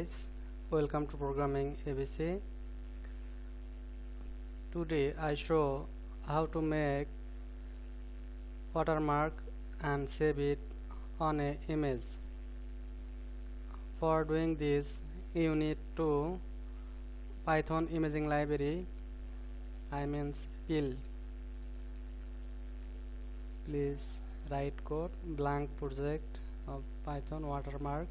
guys, welcome to programming ABC. Today I show how to make watermark and save it on a image. For doing this you need to Python imaging library, I means PIL. Please write code blank project of Python watermark.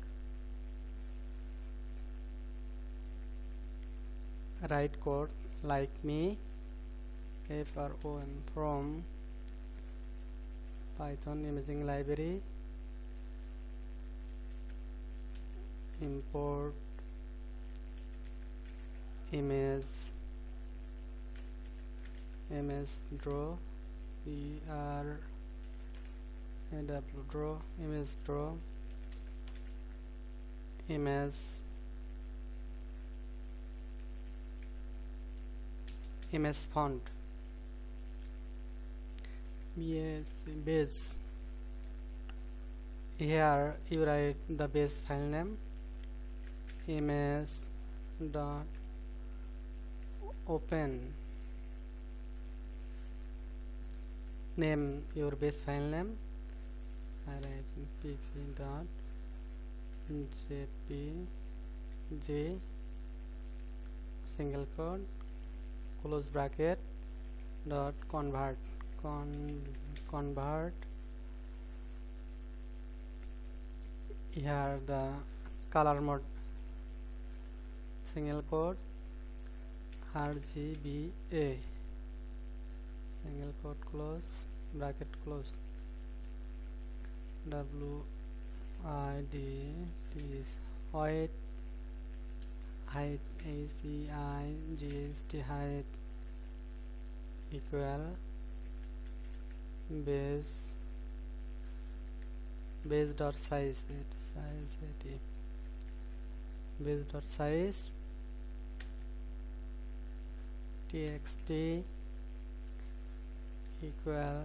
Write code like me from Python imaging library, import image draw draw image font. Yes, base. Here you write the base file name, image dot open. Name your base file name. I write pp dot jpg single quote close bracket dot convert here the color mode single quote RGBA single quote close bracket close WID height HEIGST height equal base dot size base dot size txt equal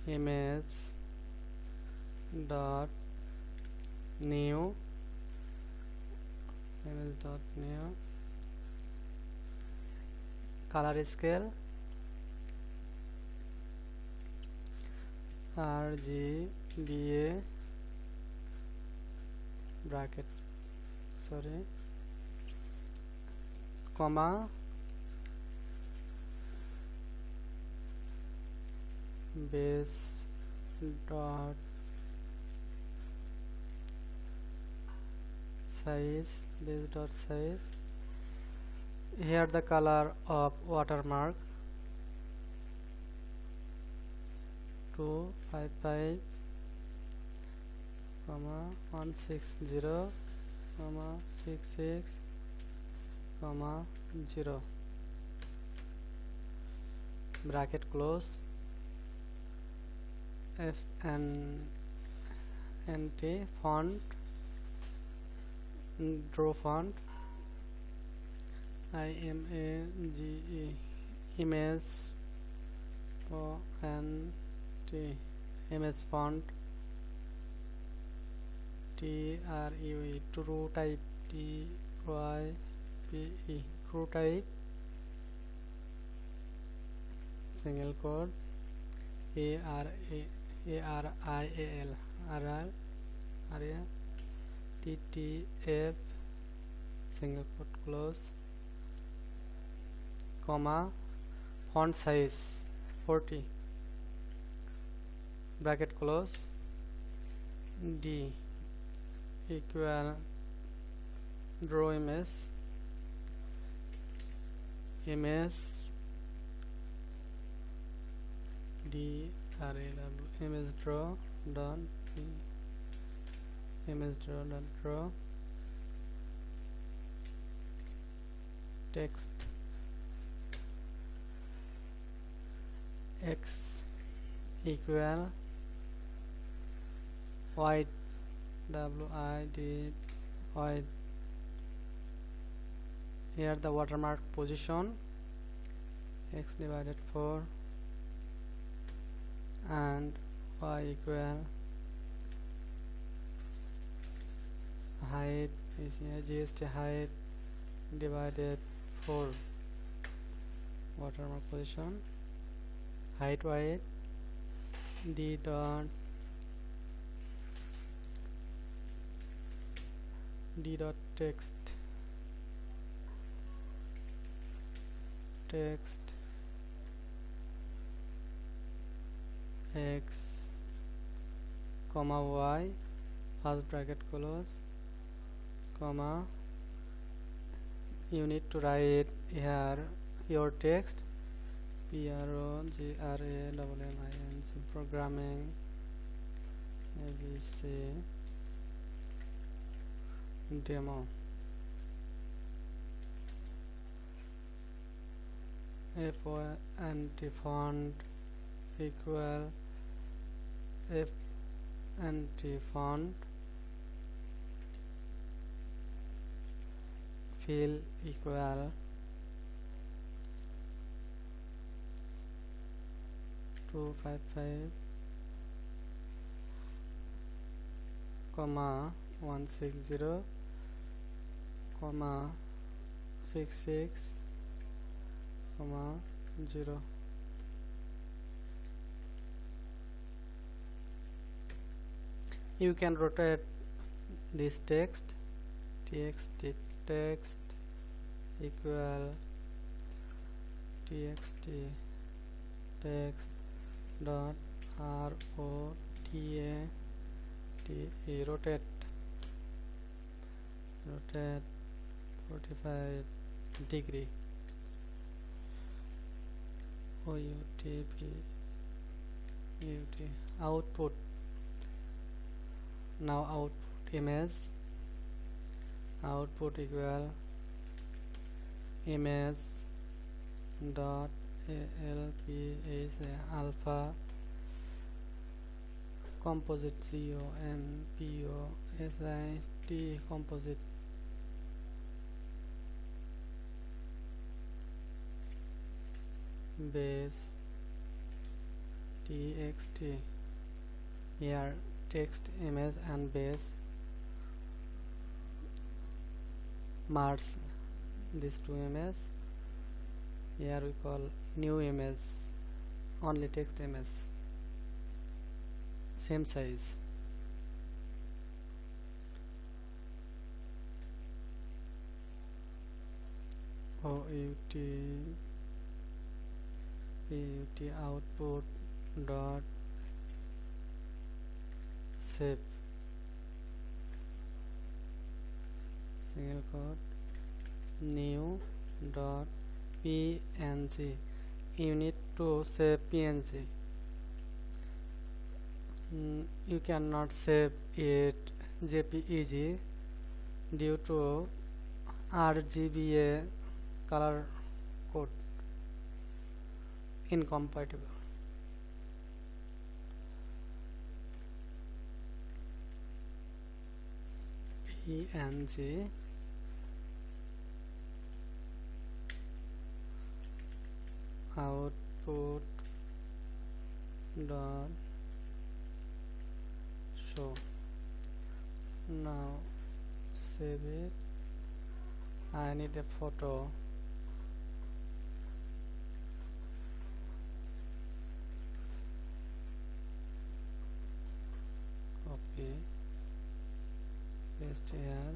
image dot new color scale RGBA bracket comma base dot size here the color of watermark 255 160 66 0 bracket close FNT font draw font IMAGE image ONT image font TRUE true type TYPE true type single quote ARIAL TTF single quote close comma font size 40 bracket close D equal draw image image draw dot draw text x equal white WID white here the watermark position x divided 4 and y equal height is GST height divided 4 watermark position height weight d dot text x comma y first bracket close comma you need to write here your text PROGRAMMINC programming ABC demo font equal font fill equal 255 comma 160 comma 66 comma 0 you can rotate this text equal txt text dot rotate 45 degree output now output image output equal image dot alp is alpha composite composite composite base txt here text image and base merge these two images here we call new image only text image same size output dot save single quote new dot png you need to save png you cannot save it jpeg due to RGBA color code incompatible png output dot show now save it I need a photo copy paste here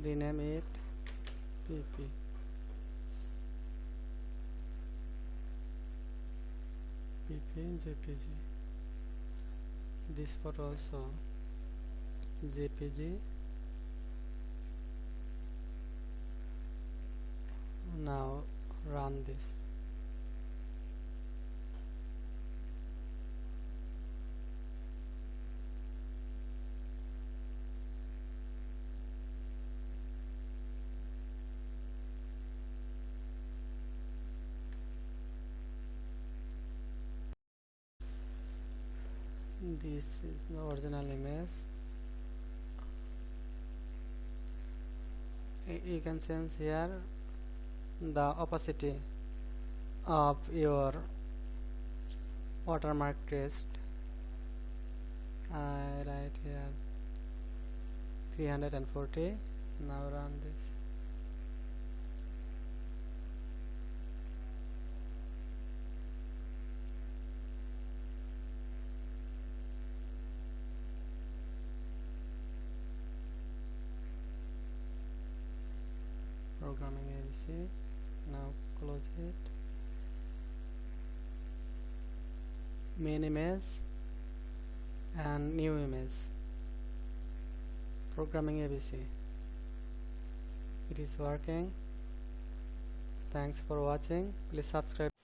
rename it pp jpg this photo also jpg now run this this is the original image you can change here the opacity of your watermark text I write here 340. Now run this. Programming ABC. Now close it. Main image and new image. Programming ABC. It is working. Thanks for watching. Please subscribe.